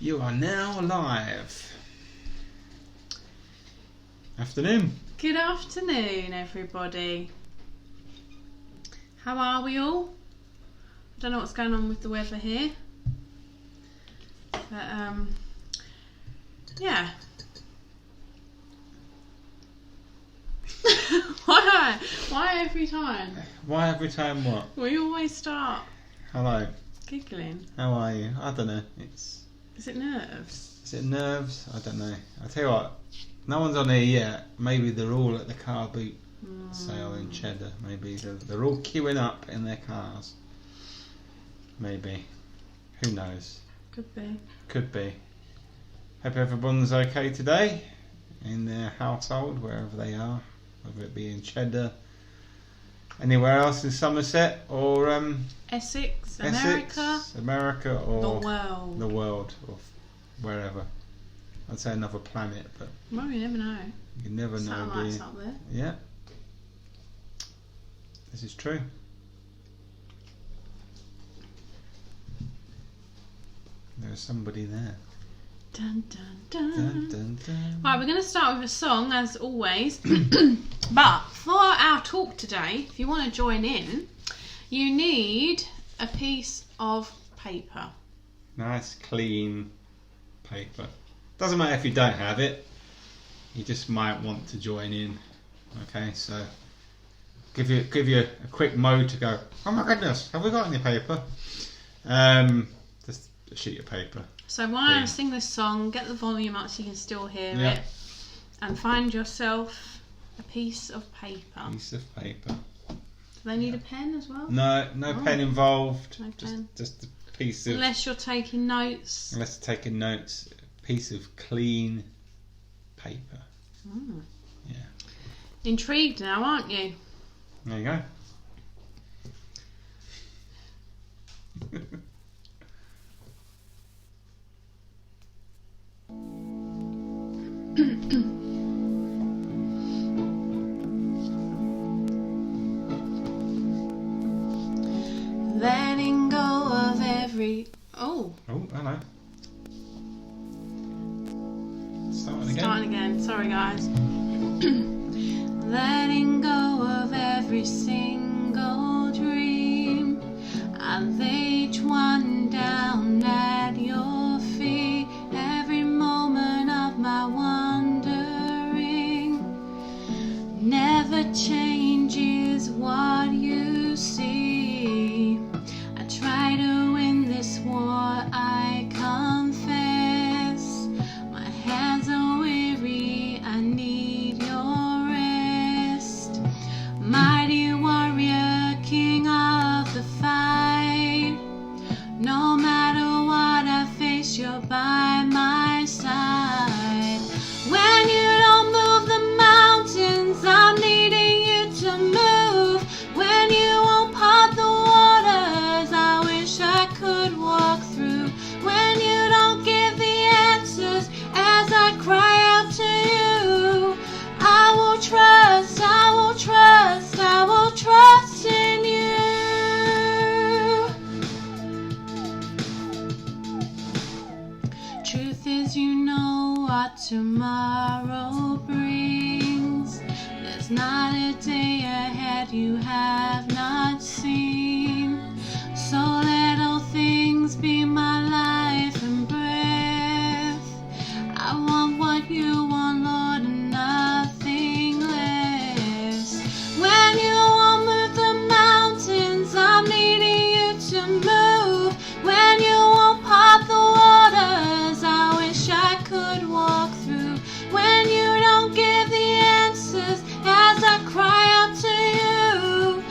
You are now live. Afternoon. Good afternoon, everybody. How are we all? I don't know what's going on with the weather here, but yeah. Why every time? Why every time what? We always start Hello. giggling. How are you? I don't know. Is it nerves? Is it nerves? I don't know. I tell you what, no one's on here yet. Maybe they're all at the car boot sale in Cheddar. Maybe they're all queuing up in their cars. Maybe. Who knows? Could be. Could be. Hope everyone's okay today in their household, wherever they are, whether it be in Cheddar, anywhere else in Somerset, or Essex, America, or the world, or wherever. I'd say another planet, but well, you never know. you never know. Satellites up there. Yeah, this is true. There's somebody there. Dun, dun, dun. Dun, dun, dun. Right, we're going to start with a song as always. But for our talk today, if you want to join in, you need a piece of paper. Nice, clean paper. Doesn't matter if you don't have it. You just might want to join in. Okay, so give you a quick mode to go. Oh my goodness, have we got any paper? Just a sheet of paper. So while I sing this song, get the volume up so you can still hear it, and find yourself a piece of paper. Piece of paper. Do they need a pen as well? No pen involved. No pen. Just a piece of. Unless you're taking notes. Unless you're taking notes, a piece of clean paper. Yeah. Intrigued now, aren't you? There you go. Letting go of every... Oh, hello. Starting again. Sorry, guys. Letting go of every single dream. I lay each one down at your feet. Every moment of my wandering never changes what you see. I try to win this war, I confess. My hands are weary, I need your rest. Mighty warrior, king of the fight. No matter what I face, you're by my side. When you don't move the mountains, I'm needing you to move. When you won't part the waters, I wish I could walk through. When you don't give the answers as I cry out to you, I will trust, I will trust, I will trust in you. Truth is, you know what tomorrow brings. There's not a day ahead you have not seen. So let all things be my life and breath. I want what you want, Lord, and nothing less. When you won't move the mountains, I'm needing you to move. When you won't part the waters, I wish I could walk through. When you don't give the answers as I cry out to you,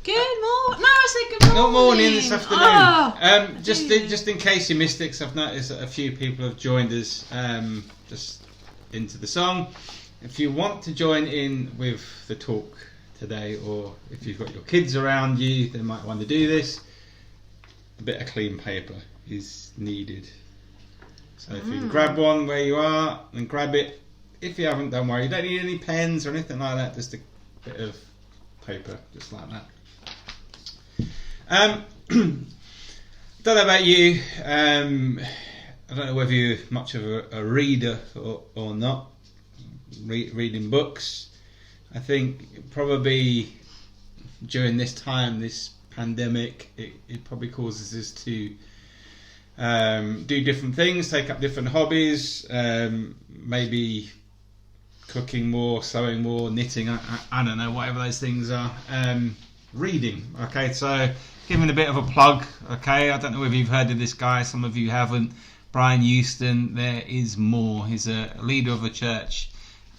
Good morning. No, I said good morning. Good morning this afternoon. Oh, just in case you missed it, 'cause I've noticed that a few people have joined us just into the song. If you want to join in with the talk today, or if you've got your kids around you, they might want to do this. A bit of clean paper is needed. So if you can grab one where you are and grab it. If you haven't, don't worry. You don't need any pens or anything like that. Just a bit of paper, just like that. Don't know about you. I don't know whether you're much of a reader or not. Reading books. I think probably during this time, this pandemic, it probably causes us to do different things, take up different hobbies, maybe cooking more, sewing more, knitting, I don't know, whatever those things are. Reading, okay, so giving a bit of a plug, okay, I don't know whether you've heard of this guy, some of you haven't. Brian Houston, There Is More. He's a leader of a church,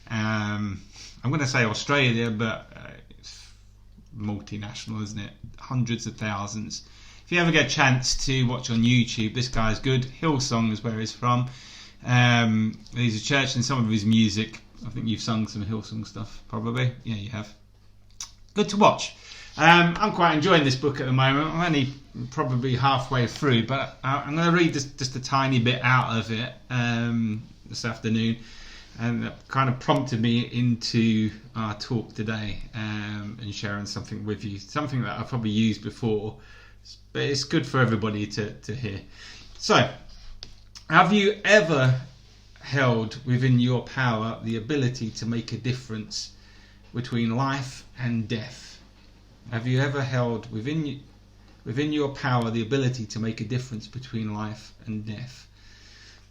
I'm going to say Australia, but it's multinational, isn't it? Hundreds of thousands. If you ever get a chance to watch on YouTube, this guy's good. Hillsong is where he's from. He's a church, and some of his music, I think you've sung some Hillsong stuff, probably. Yeah, you have. Good to watch. I'm quite enjoying this book at the moment. I'm only probably halfway through, but I'm going to read just a tiny bit out of it this afternoon, and that kind of prompted me into our talk today, and sharing something with you, something that I've probably used before, but it's good for everybody to hear. So, have you ever held within your power the ability to make a difference between life and death? Have you ever held within your power the ability to make a difference between life and death?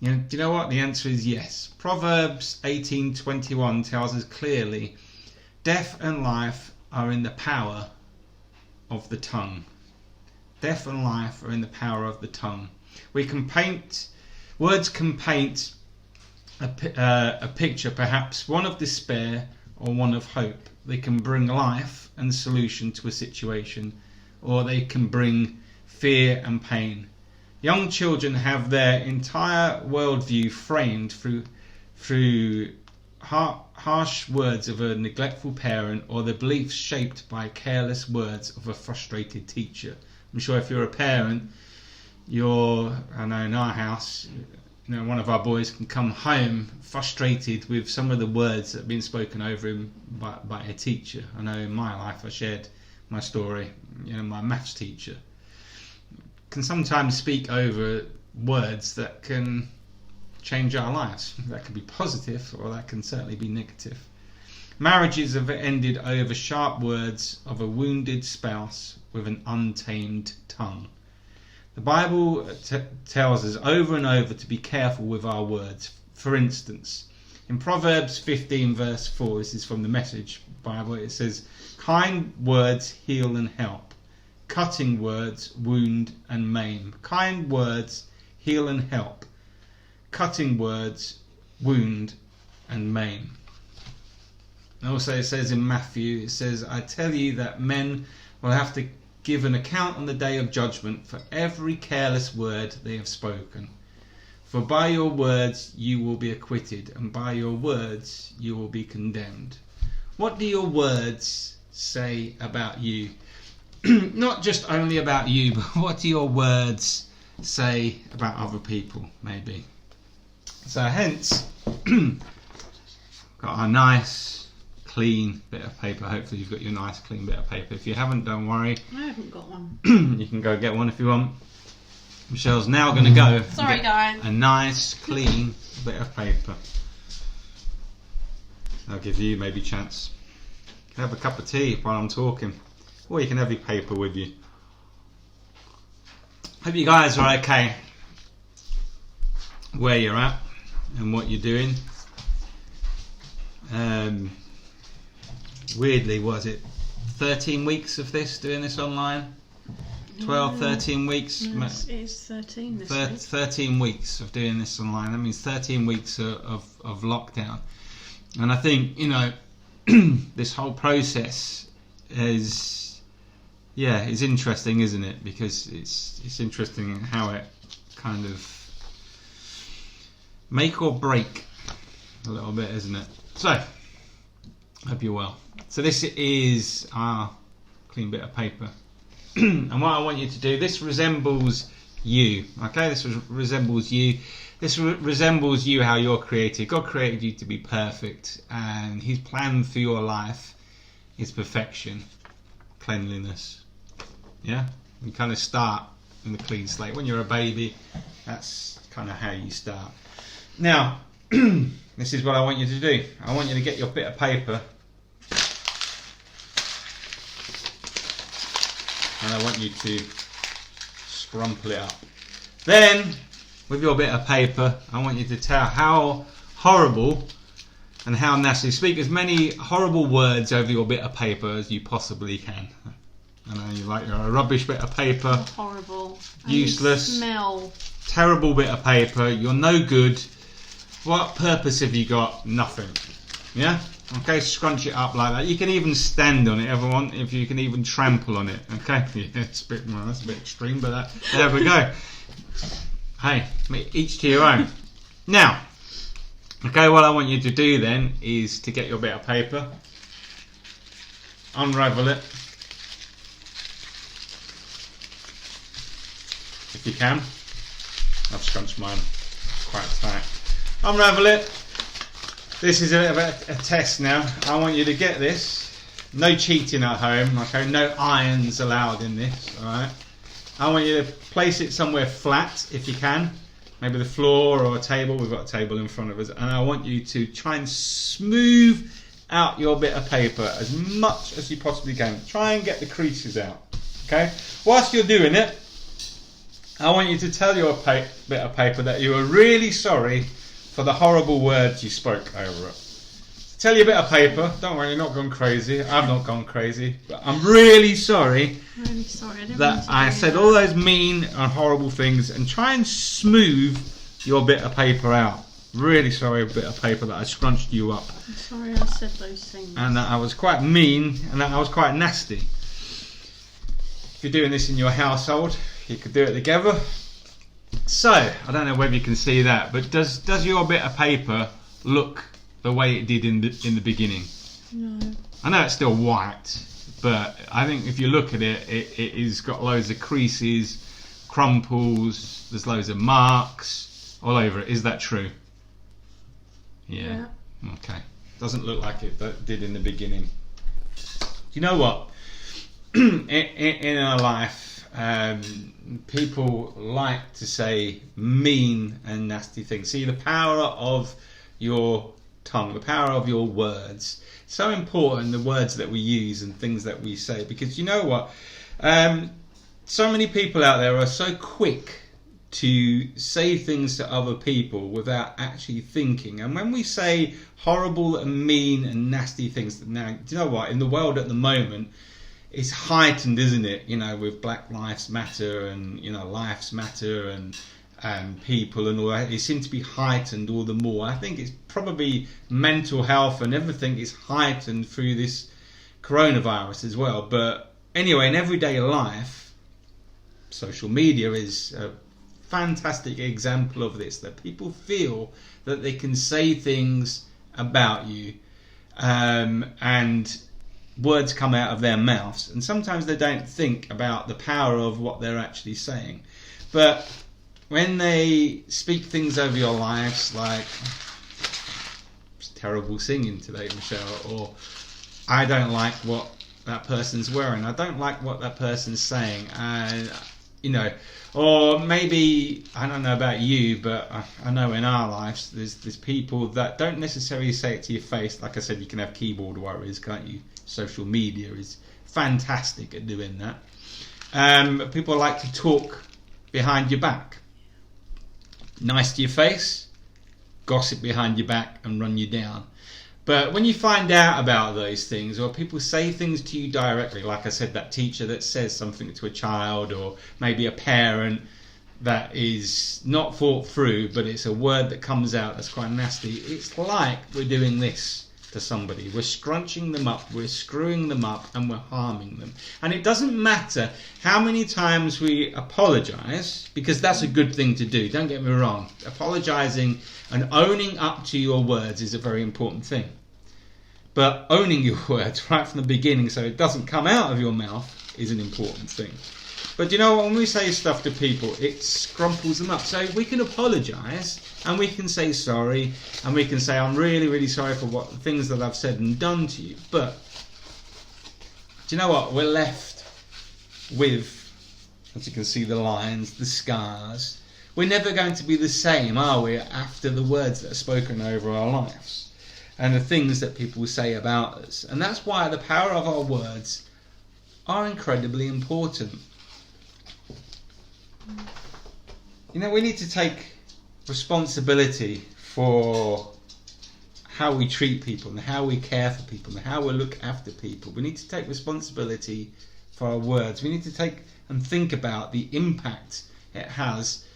Do you know what? The answer is yes. Proverbs 18:21 tells us clearly, death and life are in the power of the tongue. Death and life are in the power of the tongue. Words can paint a picture, perhaps one of despair or one of hope. They can bring life and solution to a situation, or they can bring fear and pain. Young children have their entire worldview framed through harsh words of a neglectful parent, or their beliefs shaped by careless words of a frustrated teacher. I'm sure if you're a parent, I know in our house, one of our boys can come home frustrated with some of the words that have been spoken over him by a teacher. I know in my life, I shared my story, my maths teacher can sometimes speak over words that can change our lives. That can be positive, or that can certainly be negative. Marriages have ended over sharp words of a wounded spouse with an untamed tongue. The Bible tells us over and over to be careful with our words. For instance, in Proverbs 15 verse 4, this is from the Message Bible, it says, kind words heal and help. Cutting words wound and maim. Kind words heal and help. Cutting words wound and maim. Also it says in Matthew, it says, I tell you that men will have to give an account on the day of judgment for every careless word they have spoken. For by your words you will be acquitted, and by your words you will be condemned. What do your words say about you? Not just only about you, but what do your words say about other people, maybe? So hence, got a nice, clean bit of paper. Hopefully you've got your nice, clean bit of paper. If you haven't, don't worry. I haven't got one. You can go get one if you want. Michelle's now going to go Sorry, guys. a nice, clean bit of paper. I'll give you maybe a chance. Have a cup of tea while I'm talking. Or you can have your paper with you. Hope you guys are okay where you're at and what you're doing. Weirdly, was it 13 weeks of doing this online? 12, 13 weeks? Yes, it's 13 this week. 13 weeks of doing this online. That means 13 weeks of lockdown. And I think, this whole process is, yeah, it's interesting, isn't it? Because it's interesting how it kind of make or break a little bit, isn't it? So, hope you're well. So this is our clean bit of paper. And what I want you to do, this resembles you, okay? This resembles you. This resembles you, how you're created. God created you to be perfect, and His plan for your life is perfection, cleanliness. Yeah? You kind of start in the clean slate. When you're a baby, that's kind of how you start. Now, this is what I want you to do. I want you to get your bit of paper, and I want you to scrumple it up. Then, with your bit of paper, I want you to tell how horrible and how nasty. Speak as many horrible words over your bit of paper as you possibly can. I know you like a rubbish bit of paper. Horrible. Useless. Smell. Terrible Terrible bit of paper. You're no good. What purpose have you got? Nothing. Yeah? Okay, scrunch it up like that. You can even stand on it, everyone, if you can even trample on it. Okay? Yeah, it's a bit, well, that's a bit extreme, but there we go. Hey, each to your own. Now, okay, what I want you to do then is to get your bit of paper, unravel it, if you can. I've scrunched mine quite tight. Unravel it. This is a test now. I want you to get this. No cheating at home, okay? No irons allowed in this, alright? I want you to place it somewhere flat if you can, maybe the floor or a table. We've got a table in front of us, and I want you to try and smooth out your bit of paper as much as you possibly can. Try and get the creases out, okay? Whilst you're doing it, I want you to tell your bit of paper that you are really sorry for the horrible words you spoke over it. Tell your bit of paper, don't worry, you're not gone crazy. I've not gone crazy, but I'm really sorry. Really sorry. That I said all those mean and horrible things, and try and smooth your bit of paper out. Really sorry, a bit of paper, that I scrunched you up. I'm sorry I said those things. And that I was quite mean, and that I was quite nasty. If you're doing this in your household, you could do it together. So, I don't know whether you can see that, but does your bit of paper look the way it did in the beginning? No. I know it's still white, but I think if you look at it, it has got loads of creases, crumples, there's loads of marks all over it. Is that true? Yeah. Okay. Doesn't look like it did in the beginning. Do you know what? in our life, people like to say mean and nasty things. See, the power of your tongue, the power of your words, so important, the words that we use and things that we say, because you know what, so many people out there are so quick to say things to other people without actually thinking. And when we say horrible and mean and nasty things, now, do you know what, in the world at the moment, it's heightened, isn't it? You know, with Black Lives Matter and, you know, Lives Matter and people and all that, it seems to be heightened all the more. I think it's probably mental health and everything is heightened through this coronavirus as well. But anyway, in everyday life, social media is a fantastic example of this, that people feel that they can say things about you, and words come out of their mouths, and sometimes they don't think about the power of what they're actually saying. But when they speak things over your lives, like, it's terrible singing today, Michelle, or I don't like what that person's wearing, I don't like what that person's saying, and you know, or maybe, I don't know about you, but I know in our lives there's people that don't necessarily say it to your face. Like I said, you can have keyboard warriors, can't you? Social media is fantastic at doing that. People like to talk behind your back, nice to your face, gossip behind your back and run you down. But when you find out about those things, or people say things to you directly, like I said, that teacher that says something to a child, or maybe a parent that is not thought through, but it's a word that comes out that's quite nasty, it's like we're doing this to somebody. We're scrunching them up, we're screwing them up, and we're harming them. And it doesn't matter how many times we apologise, because that's a good thing to do, don't get me wrong. Apologising and owning up to your words is a very important thing. But owning your words right from the beginning so it doesn't come out of your mouth is an important thing. But you know what, when we say stuff to people, it scrumples them up. So we can apologise, and we can say sorry, and we can say, I'm really, really sorry for what things that I've said and done to you. But do you know what? We're left with, as you can see, the lines, the scars. We're never going to be the same, are we, after the words that are spoken over our lives and the things that people say about us. And that's why the power of our words are incredibly important. You know, we need to take responsibility for how we treat people and how we care for people and how we look after people. We need to take responsibility for our words. We need to take and think about the impact it has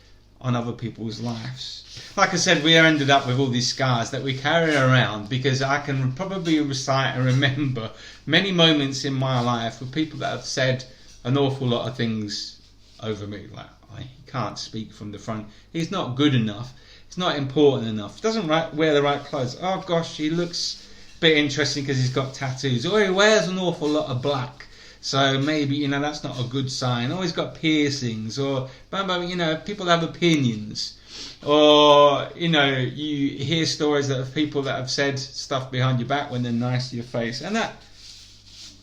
on other people's lives. Like I said, we ended up with all these scars that we carry around, because I can probably recite and remember many moments in my life with people that have said an awful lot of things over me, like, he can't speak from the front, he's not good enough, he's not important enough, doesn't wear the right clothes, oh gosh, he looks a bit interesting because he's got tattoos, or he wears an awful lot of black, so maybe, you know, that's not a good sign, or he's got piercings, or you know, people have opinions, or, you know, you hear stories that of people that have said stuff behind your back when they're nice to your face, and that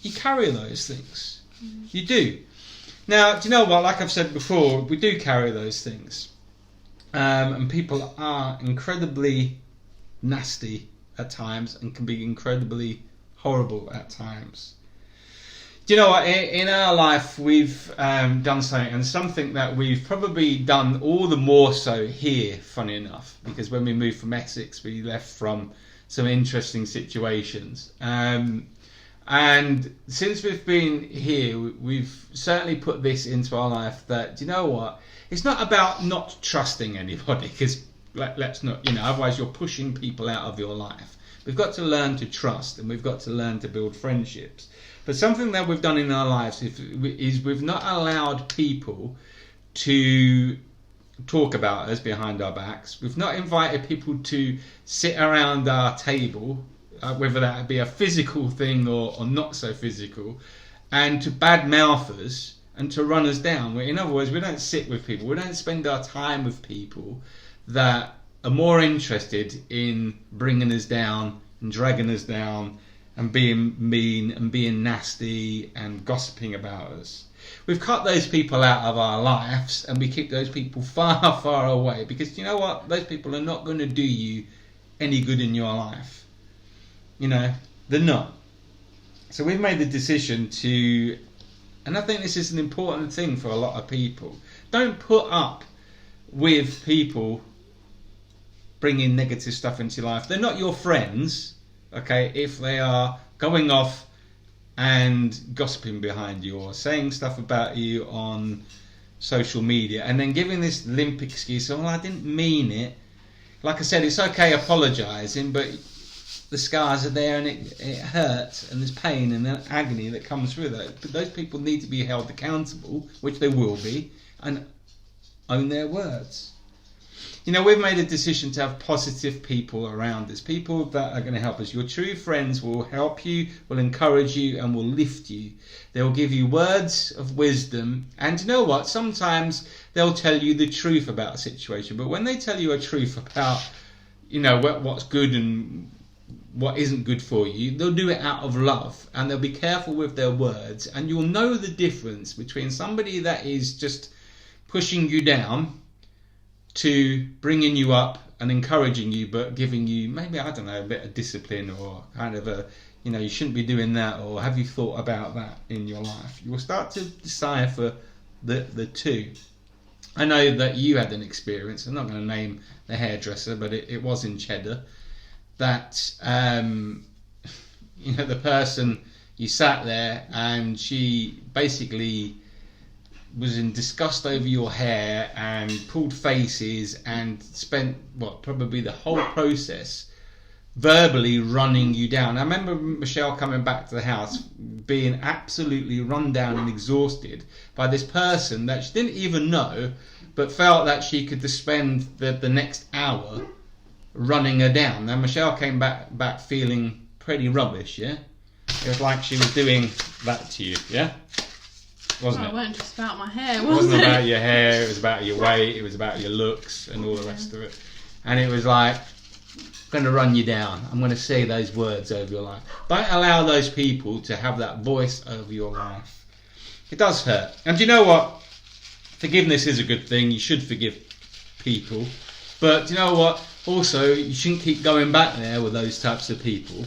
you carry those things. You do. Now, do you know what? Like I've said before, we do carry those things. And people are incredibly nasty at times and can be incredibly horrible at times. Do you know what? In our life, we've done something, and something that we've probably done all the more so here, funny enough, because when we moved from Essex, we left from some interesting situations. And since we've been here, we've certainly put this into our life that, do you know what? It's not about not trusting anybody, because let's not, you know, otherwise you're pushing people out of your life. We've got to learn to trust, and we've got to learn to build friendships. But something that we've done in our lives is we've not allowed people to talk about us behind our backs. We've not invited people to sit around our table, whether that be a physical thing or not so physical, and to badmouth us and to run us down. In other words, we don't sit with people, we don't spend our time with people that are more interested in bringing us down and dragging us down and being mean and being nasty and gossiping about us. We've cut those people out of our lives, and we keep those people far, far away, because you know what? Those people are not going to do you any good in your life. You know, they're not. So we've made the decision to, and I think this is an important thing for a lot of people, don't put up with people bringing negative stuff into your life. They're not your friends, okay, if they are going off and gossiping behind you or saying stuff about you on social media and then giving this limp excuse, oh, I didn't mean it. Like I said, it's okay apologising, but the scars are there and it hurts and there's pain and there's agony that comes through that. But those people need to be held accountable, which they will be, and own their words. You know, we've made a decision to have positive people around us, people that are going to help us. Your true friends will help you, will encourage you, and will lift you. They will give you words of wisdom, and you know what? Sometimes they'll tell you the truth about a situation, but when they tell you a truth about, you know, what's good and what isn't good for you, they'll do it out of love, and they'll be careful with their words, and you'll know the difference between somebody that is just pushing you down to bringing you up and encouraging you, but giving you maybe, I don't know, a bit of discipline, or kind of a, you know, you shouldn't be doing that, or have you thought about that in your life? You will start to decipher the two. I know that you had an experience, I'm not going to name the hairdresser, but it was in Cheddar, that you know, the person, you sat there and she basically was in disgust over your hair and pulled faces and spent probably the whole process verbally running you down. I remember Michele coming back to the house being absolutely run down and exhausted by this person that she didn't even know, but felt that she could just spend the next hour running her down. Now Michele came back feeling pretty rubbish, yeah? It was like she was doing that to you, yeah? Wasn't it? It wasn't just about my hair, It wasn't about your hair, it was about your weight, it was about your looks and all the rest of it. And it was like, I'm going to run you down. I'm going to say those words over your life. Don't allow those people to have that voice over your life. It does hurt. And do you know what? Forgiveness is a good thing. You should forgive people. But do you know what? Also, you shouldn't keep going back there with those types of people.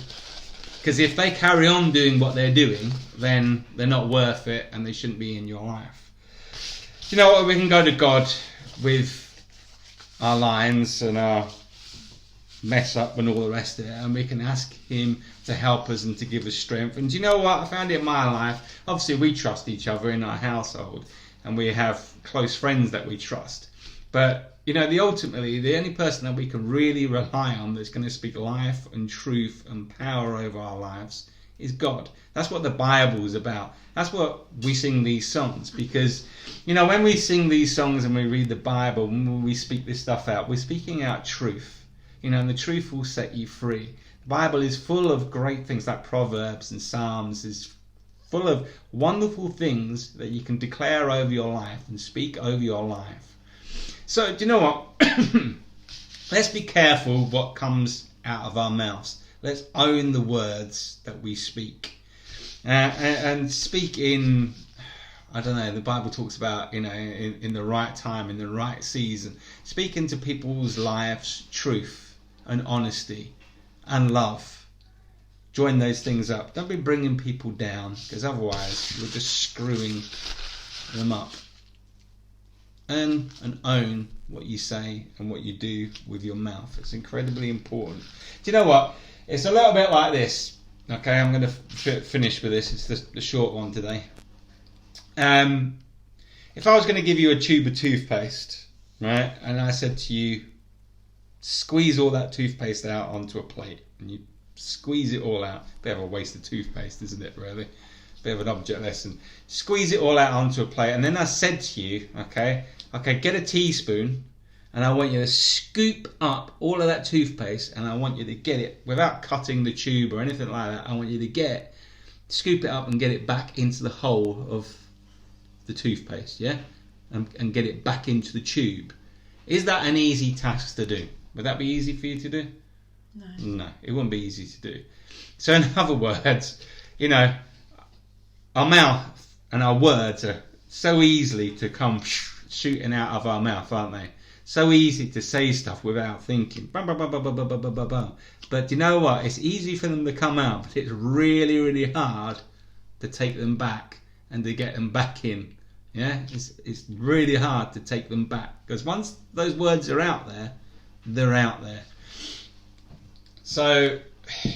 Because if they carry on doing what they're doing, then they're not worth it and they shouldn't be in your life. Do you know what? We can go to God with our lines and our mess up and all the rest of it, and we can ask him to help us and to give us strength. And do you know what? I found it in my life. Obviously, we trust each other in our household, and we have close friends that we trust. But you know, ultimately, the only person that we can really rely on that's going to speak life and truth and power over our lives is God. That's what the Bible is about. That's what we sing these songs, because you know, when we sing these songs and we read the Bible, when we speak this stuff out, we're speaking out truth. You know, and the truth will set you free. The Bible is full of great things, like Proverbs and Psalms is full of wonderful things that you can declare over your life and speak over your life. So, do you know what? Let's be careful what comes out of our mouths. Let's own the words that we speak. And speak in, I don't know, the Bible talks about, you know, in the right time, in the right season. Speak into people's lives truth and honesty and love. Join those things up. Don't be bringing people down, because otherwise you're just screwing them up. Earn and own what you say and what you do with your mouth. It's incredibly important. Do you know what? It's a little bit like this. Okay, I'm going to finish with this. It's the short one today. If I was going to give you a tube of toothpaste, right, and I said to you, squeeze all that toothpaste out onto a plate, and you squeeze it all out. Bit of a waste of toothpaste, isn't it, really? Bit of an object lesson. Squeeze it all out onto a plate, and then I said to you, okay, get a teaspoon, and I want you to scoop up all of that toothpaste, and I want you to get it, without cutting the tube or anything like that, I want you to scoop it up and get it back into the hole of the toothpaste, yeah? And get it back into the tube. Is that an easy task to do? Would that be easy for you to do? No, it wouldn't be easy to do. So in other words, you know, our mouth and our words are so easily to come shooting out of our mouth, aren't they? So easy to say stuff without thinking. But you know what? It's easy for them to come out, but it's really, really hard to take them back and to get them back in. Yeah, it's really hard to take them back, because once those words are out there, they're out there. So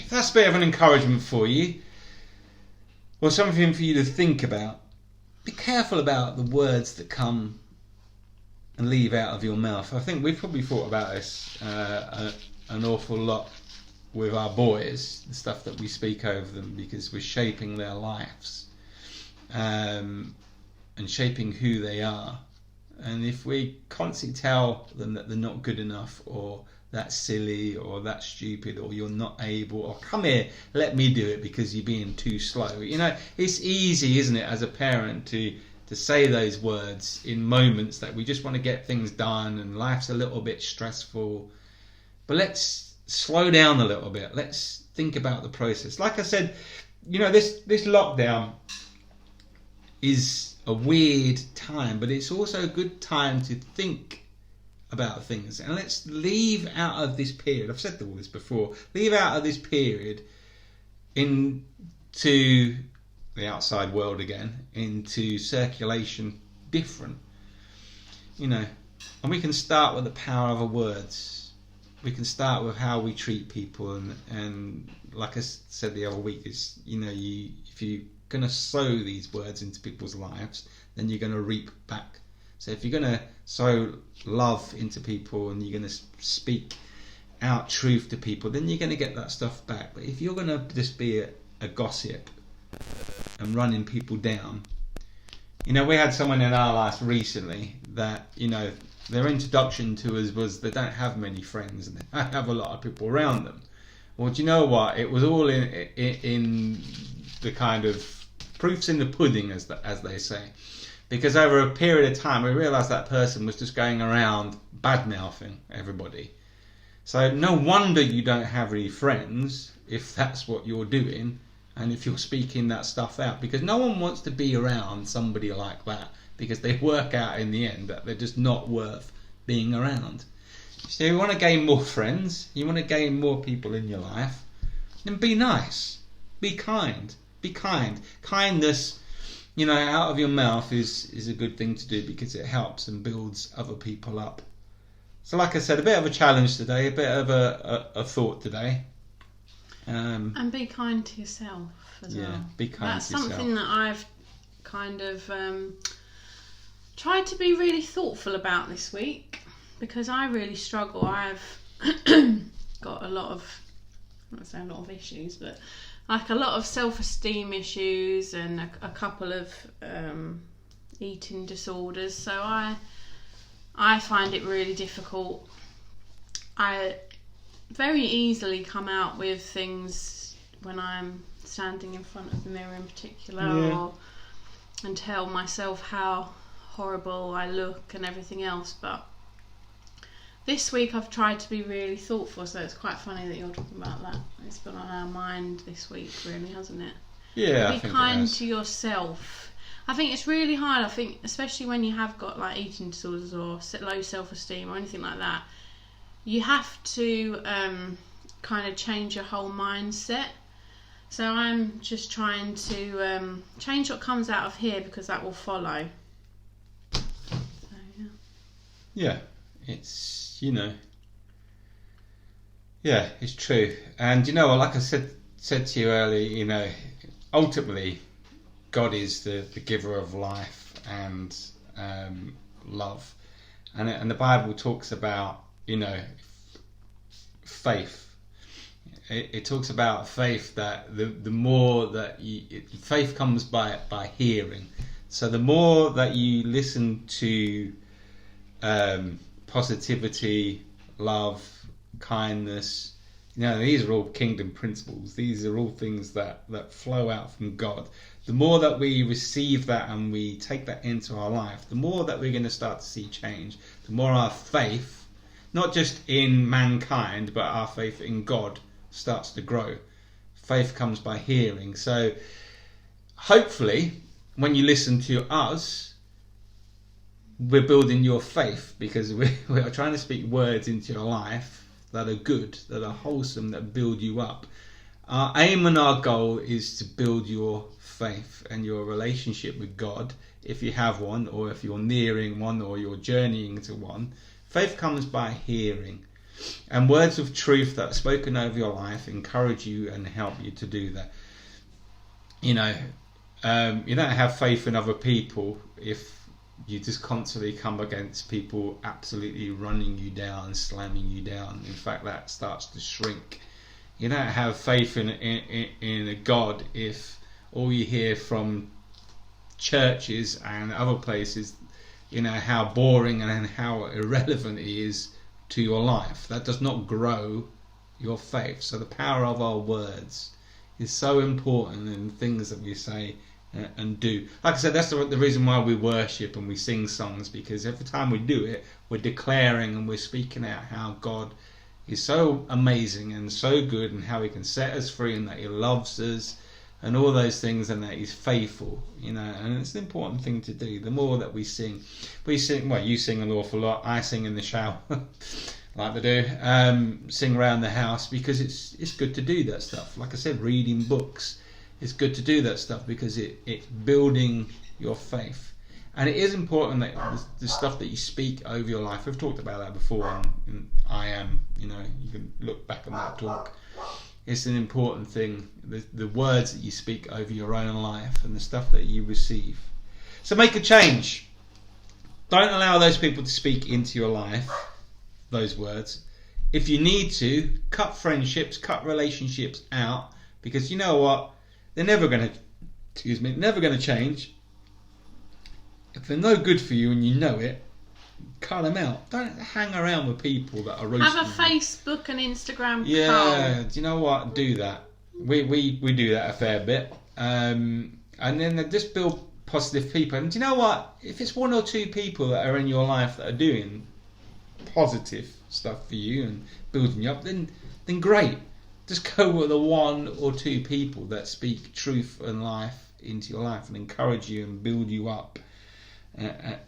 that's a bit of an encouragement for you, or something for you to think about. Be careful about the words that come and leave out of your mouth. I think we've probably thought about this an awful lot with our boys, the stuff that we speak over them, because we're shaping their lives and shaping who they are. And if we constantly tell them that they're not good enough, or that's silly, or that's stupid, or you're not able, or come here, let me do it because you're being too slow. You know, it's easy, isn't it, as a parent to say those words in moments that we just want to get things done and life's a little bit stressful. But let's slow down a little bit. Let's think about the process. Like I said, you know, this lockdown is a weird time, but it's also a good time to think about things. And let's leave out of this period, I've said all this before, leave out of this period into the outside world again, into circulation different. You know, and we can start with the power of our words. We can start with how we treat people, and like I said the other week, is, you know, if you're going to sow these words into people's lives, then you're going to reap back. So if you're going to sow love into people and you're going to speak out truth to people, then you're going to get that stuff back. But if you're going to just be a gossip and running people down, we had someone in our life recently that, their introduction to us was they don't have many friends and they don't have a lot of people around them. Well, do you know what? It was all in the kind of proofs in the pudding, as they say. Because over a period of time, we realised that person was just going around bad-mouthing everybody. So no wonder you don't have any friends if that's what you're doing and if you're speaking that stuff out. Because no one wants to be around somebody like that, because they work out in the end that they're just not worth being around. So you want to gain more friends, you want to gain more people in your life, then be nice, be kind, be kind. Kindness, out of your mouth is a good thing to do, because it helps and builds other people up. So like I said, a bit of a challenge today, a bit of a thought today. And be kind to yourself as well. Yeah, be kind That's to yourself. something that I've kind of tried to be really thoughtful about this week, because I really struggle. I've got a lot of, I won't say a lot of issues, but like a lot of self-esteem issues and a couple of eating disorders. So I find it really difficult. I very easily come out with things when I'm standing in front of the mirror in particular, and tell myself how horrible I look and everything else. But this week I've tried to be really thoughtful, so it's quite funny that you're talking about that. It's been on our mind this week, really, hasn't it? Yeah, be kind to yourself. I think it's really hard. I think especially when you have got like eating disorders or low self-esteem or anything like that, you have to kind of change your whole mindset. So I'm just trying to change what comes out of here, because that will follow. So, yeah, it's it's true. And like I said to you earlier, ultimately God is the giver of life and love, and the Bible talks about faith. It talks about faith, that the more that faith comes by hearing. So the more that you listen to positivity, love, kindness, these are all kingdom principles. These are all things that flow out from God. The more that we receive that and we take that into our life, the more that we're going to start to see change. The more our faith, not just in mankind, but our faith in God starts to grow. Faith comes by hearing. So hopefully when you listen to us, we're building your faith, because we are trying to speak words into your life that are good, that are wholesome, that build you up. Our aim and our goal is to build your faith and your relationship with God, if you have one, or if you're nearing one, or you're journeying to one. Faith comes by hearing, and words of truth that are spoken over your life encourage you and help you to do that. You don't have faith in other people if you just constantly come against people absolutely running you down, slamming you down. In fact, that starts to shrink. You don't have faith in a God if all you hear from churches and other places, how boring and how irrelevant it is to your life. That does not grow your faith. So the power of our words is so important in things that we say and do. Like I said, that's the reason why we worship and we sing songs, because every time we do it, we're declaring and we're speaking out how God is so amazing and so good, and how he can set us free, and that he loves us and all those things, and that he's faithful, and it's an important thing to do. The more that we sing, you sing an awful lot, I sing in the shower like they do, sing around the house, because it's good to do that stuff. Like I said, reading books, it's good to do that stuff, because it's building your faith. And it is important that the stuff that you speak over your life, we've talked about that before in I Am, you can look back on that talk. It's an important thing, the words that you speak over your own life and the stuff that you receive. So make a change. Don't allow those people to speak into your life, those words. if you need to, cut friendships, cut relationships out, because you know what? They're never going to change. If they're no good for you and you know it, cut them out. Don't hang around with people that are roasting Have a Facebook and Instagram do you know what? Do that. We do that a fair bit. And then they just build positive people. And do you know what? If it's one or two people that are in your life that are doing positive stuff for you and building you up, then great. Just go with the one or two people that speak truth and life into your life and encourage you and build you up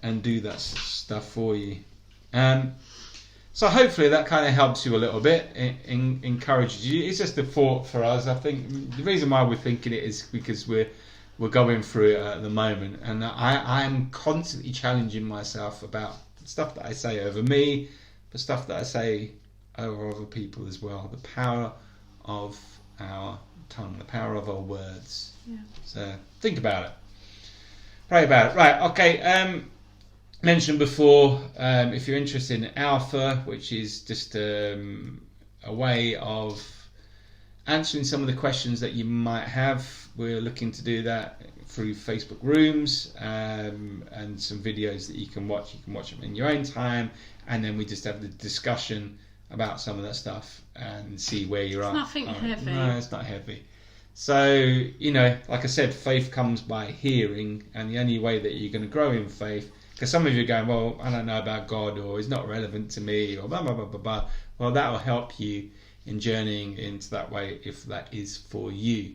and do that stuff for you. So hopefully that kind of helps you a little bit, encourages you. It's just a thought for us. I think the reason why we're thinking it is because we're going through it at the moment, and I am constantly challenging myself about stuff that I say over me, but stuff that I say over other people as well. The power of our tongue, the power of our words. Yeah. So think about it. Pray about it. Right, okay. Mentioned before, if you're interested in Alpha, which is just a way of answering some of the questions that you might have, we're looking to do that through Facebook rooms and some videos that you can watch. You can watch them in your own time, and then we just have the discussion about some of that stuff and see where you're at. It's nothing heavy. No, it's not heavy. So, you know, like I said, faith comes by hearing, and the only way that you're going to grow in faith, because some of you are going, well, I don't know about God, or he's not relevant to me, or blah, blah, blah, blah, blah. Well, that will help you in journeying into that way if that is for you.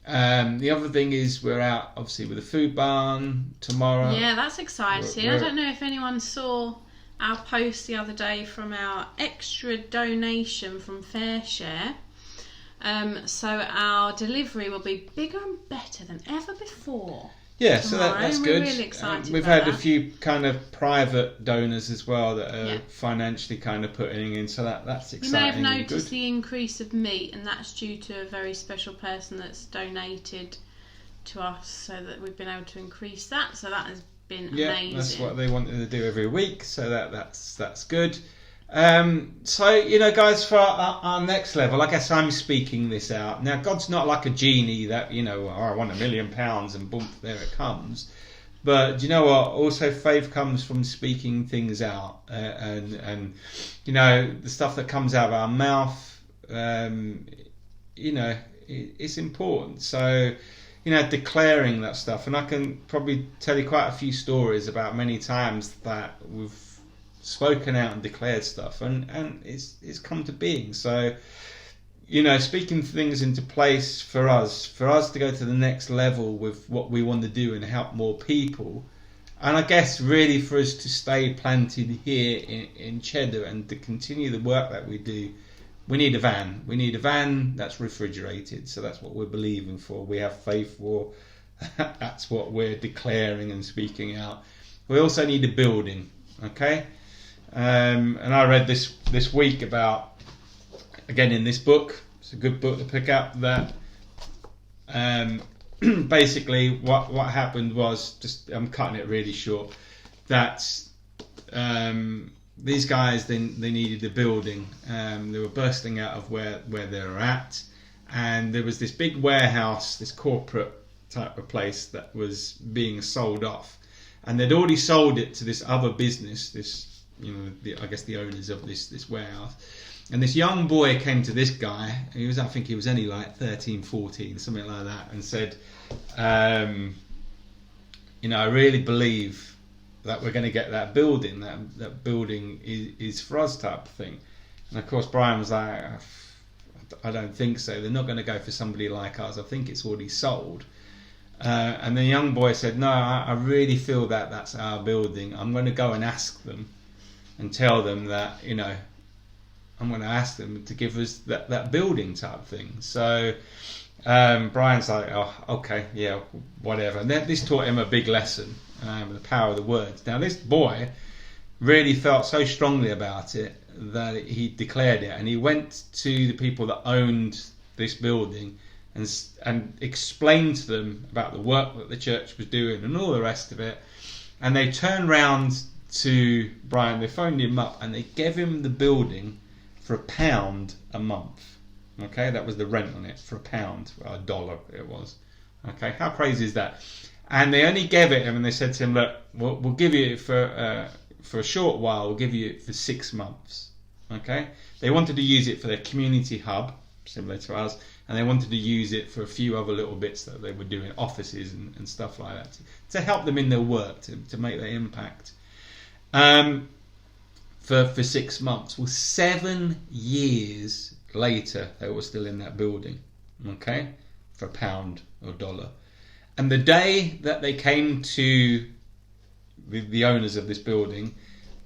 The other thing is we're out, obviously, with the food barn tomorrow. Yeah, that's exciting. I don't know if anyone saw our post the other day from our extra donation from FareShare. So our delivery will be bigger and better than ever before. Yeah, so that's good. We're really excited. We've about had that. a few kind of private donors as well that are financially kind of putting in, so that's exciting. You may have and noticed good. the increase of meat, and that's due to a very special person that's donated to us, so that we've been able to increase that. So that has been amazing. That's what they wanted to do every week, so that's good. So, you know, guys, for our next level, I guess I'm speaking this out. Now, God's not like a genie that, you know, I want £1 million and boom, there it comes. But do you know what? Also, faith comes from speaking things out, and you know, the stuff that comes out of our mouth, you know, it's important. So, you know, declaring that stuff, and I can probably tell you quite a few stories about many times that we've spoken out and declared stuff, and it's come to being. So, you know, speaking things into place for us to go to the next level with what we want to do and help more people, and I guess really for us to stay planted here in Cheddar and to continue the work that we do, we need a van. We need a van that's refrigerated. So that's what we're believing for. We have faith for. That's what we're declaring and speaking out. We also need a building. Okay. And I read this week about, again in this book, it's a good book to pick up, that basically what happened was, just I'm cutting it really short, that these guys, they needed a building. They were bursting out of where they were at, and there was this big warehouse, this corporate type of place that was being sold off, and they'd already sold it to this other business, this, you know, I guess the owners of this warehouse. And this young boy came to this guy, I think he was only like 13, 14, something like that, and said, you know, I really believe that we're going to get that building. That building is for us, type of thing. And of course Brian was like, I don't think so. They're not going to go for somebody like us. I think it's already sold. And the young boy said, no, I really feel that that's our building. I'm going to go and ask them and tell them that, you know, I'm going to ask them to give us that building, type thing. So Brian's like, oh, okay, yeah, whatever. And then this taught him a big lesson, the power of the words. Now, this boy really felt so strongly about it that he declared it, and he went to the people that owned this building and explained to them about the work that the church was doing and all the rest of it. And they turned round to Brian, they phoned him up, and they gave him the building for £1 a month. Okay, that was the rent on it, for £1, $1 it was. Okay, how crazy is that? And they only gave it him, and they said to him, look, we'll give you it for a short while, we'll give you it for 6 months. Okay, they wanted to use it for their community hub, similar to us, and they wanted to use it for a few other little bits that they were doing, offices and stuff like that, to help them in their work, to make their impact. For 6 months. Well, 7 years later, they were still in that building, okay, for £1 or $1. And the day that they came to the owners of this building,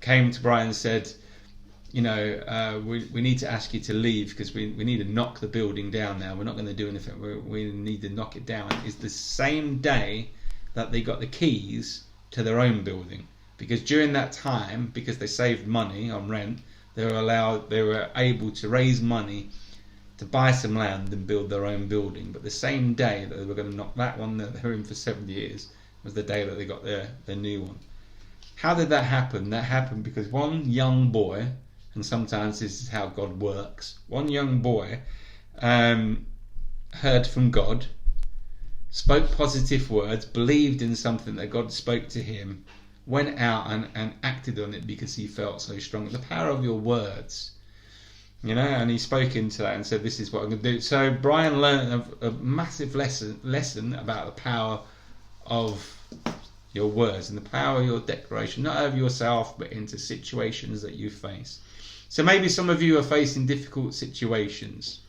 came to Brian and said, you know, we need to ask you to leave because we need to knock the building down now. We're not going to do anything. We need to knock it down. It's the same day that they got the keys to their own building, because during that time, because they saved money on rent, they were able to raise money to buy some land and build their own building. But the same day that they were going to knock that one that they were in for 7 years was the day that they got their new one. How did that happen? That happened because one young boy, and sometimes this is how God works, one young boy heard from God, spoke positive words, believed in something that God spoke to him, went out and acted on it because he felt so strong. The power of your words, you know, and he spoke into that and said, this is what I'm going to do. So Brian learned a massive lesson about the power of your words and the power of your declaration, not over yourself, but into situations that you face. So maybe some of you are facing difficult situations,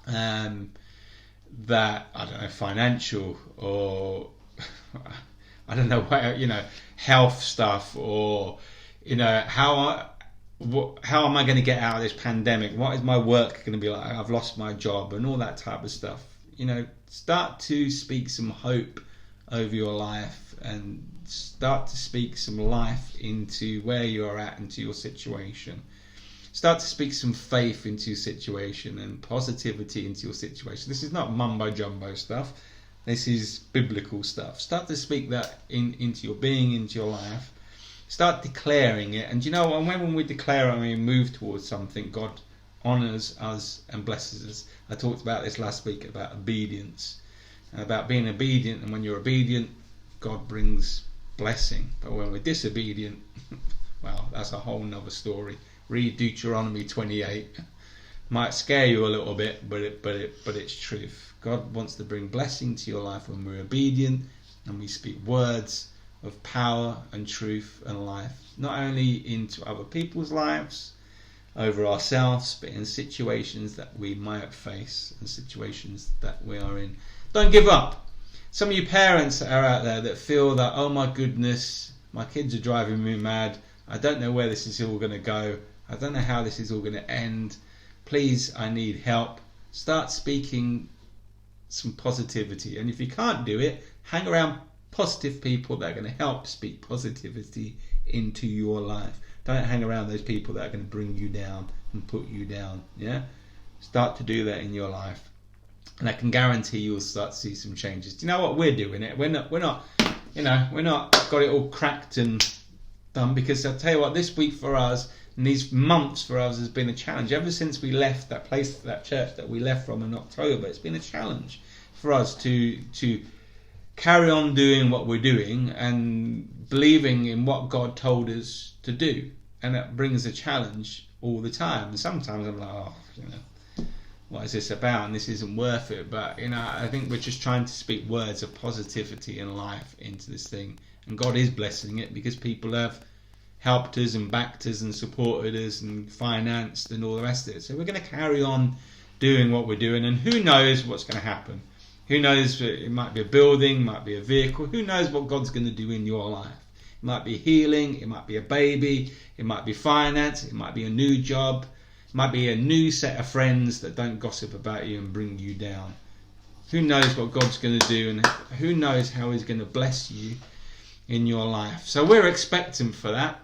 that, I don't know, financial or I don't know, you know, health stuff, or, you know, how am I going to get out of this pandemic? What is my work going to be like? I've lost my job and all that type of stuff. You know, start to speak some hope over your life and start to speak some life into where you're at, into your situation. Start to speak some faith into your situation and positivity into your situation. This is not mumbo jumbo stuff. This is biblical stuff. Start to speak that into your being, into your life. Start declaring it. And you know, when we declare it and we move towards something, God honours us and blesses us. I talked about this last week about obedience, about being obedient. And when you're obedient, God brings blessing. But when we're disobedient, well, that's a whole nother story. Read Deuteronomy 28. Might scare you a little bit, but it's truth. God wants to bring blessing to your life when we're obedient and we speak words of power and truth and life, not only into other people's lives, over ourselves, but in situations that we might face and situations that we are in. Don't give up. Some of you parents that are out there that feel that, oh my goodness, my kids are driving me mad. I don't know where this is all going to go. I don't know how this is all going to end. Please, I need help. Start speaking some positivity. And if you can't do it, hang around positive people that are going to help speak positivity into your life. Don't hang around those people that are going to bring you down and put you down. Yeah, start to do that in your life, and I can guarantee you'll start to see some changes. Do you know what we're doing? It we're not got it all cracked and done, because I'll tell you what, this week for us and these months for us has been a challenge. Ever since we left that place, that church that we left from in October, it's been a challenge for us to carry on doing what we're doing and believing in what God told us to do. And that brings a challenge all the time. And sometimes I'm like, oh, you know, what is this about? And this isn't worth it. But, you know, I think we're just trying to speak words of positivity and life into this thing. And God is blessing it because people have helped us and backed us and supported us and financed and all the rest of it. So we're going to carry on doing what we're doing. And who knows what's going to happen? Who knows? It might be a building, might be a vehicle. Who knows what God's going to do in your life? It might be healing. It might be a baby. It might be finance. It might be a new job. It might be a new set of friends that don't gossip about you and bring you down. Who knows what God's going to do, and who knows how He's going to bless you in your life. So we're expecting for that.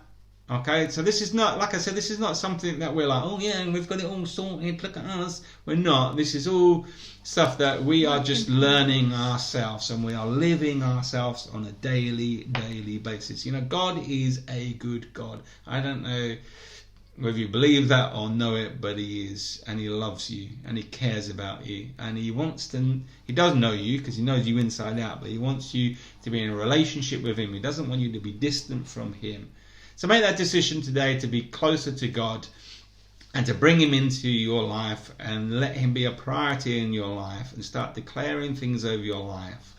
Okay, so this is not, like I said, this is not something that we're like, oh yeah, and we've got it all sorted, look at us. We're not. This is all stuff that we are just learning ourselves, and we are living ourselves on a daily basis. You know, God is a good God. I don't know whether you believe that or know it, but he is, and he loves you, and he cares about you, and he does know you because he knows you inside out, but he wants you to be in a relationship with him. He doesn't want you to be distant from him. So make that decision today to be closer to God and to bring him into your life and let him be a priority in your life, and start declaring things over your life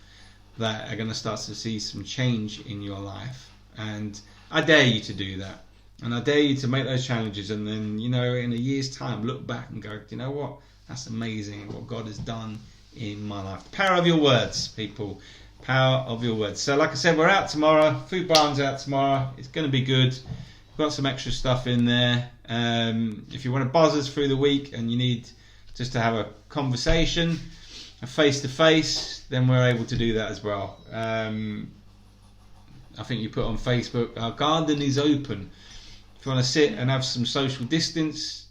that are going to start to see some change in your life. And I dare you to do that. And I dare you to make those challenges, and then, in a year's time, look back and go, you know what? That's amazing what God has done in my life. The power of your words, people. Power of your words. So like I said, we're out tomorrow. Food Barn's out tomorrow. It's going to be good. We've got some extra stuff in there. If you want to buzz us through the week and you need just to have a conversation, a face-to-face, then we're able to do that as well. I think you put on Facebook, our garden is open. If you want to sit and have some social distance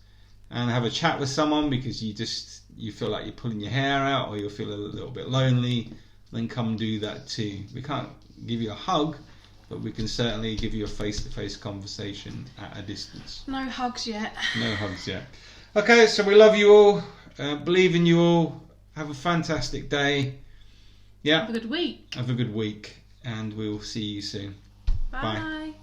and have a chat with someone because you feel like you're pulling your hair out, or you feel a little bit lonely, then come do that too. We can't give you a hug, but we can certainly give you a face-to-face conversation at a distance. No hugs yet. No hugs yet. Okay, so we love you all. Believe in you all. Have a fantastic day. Yeah. Have a good week. Have a good week, and we'll see you soon. Bye. Bye.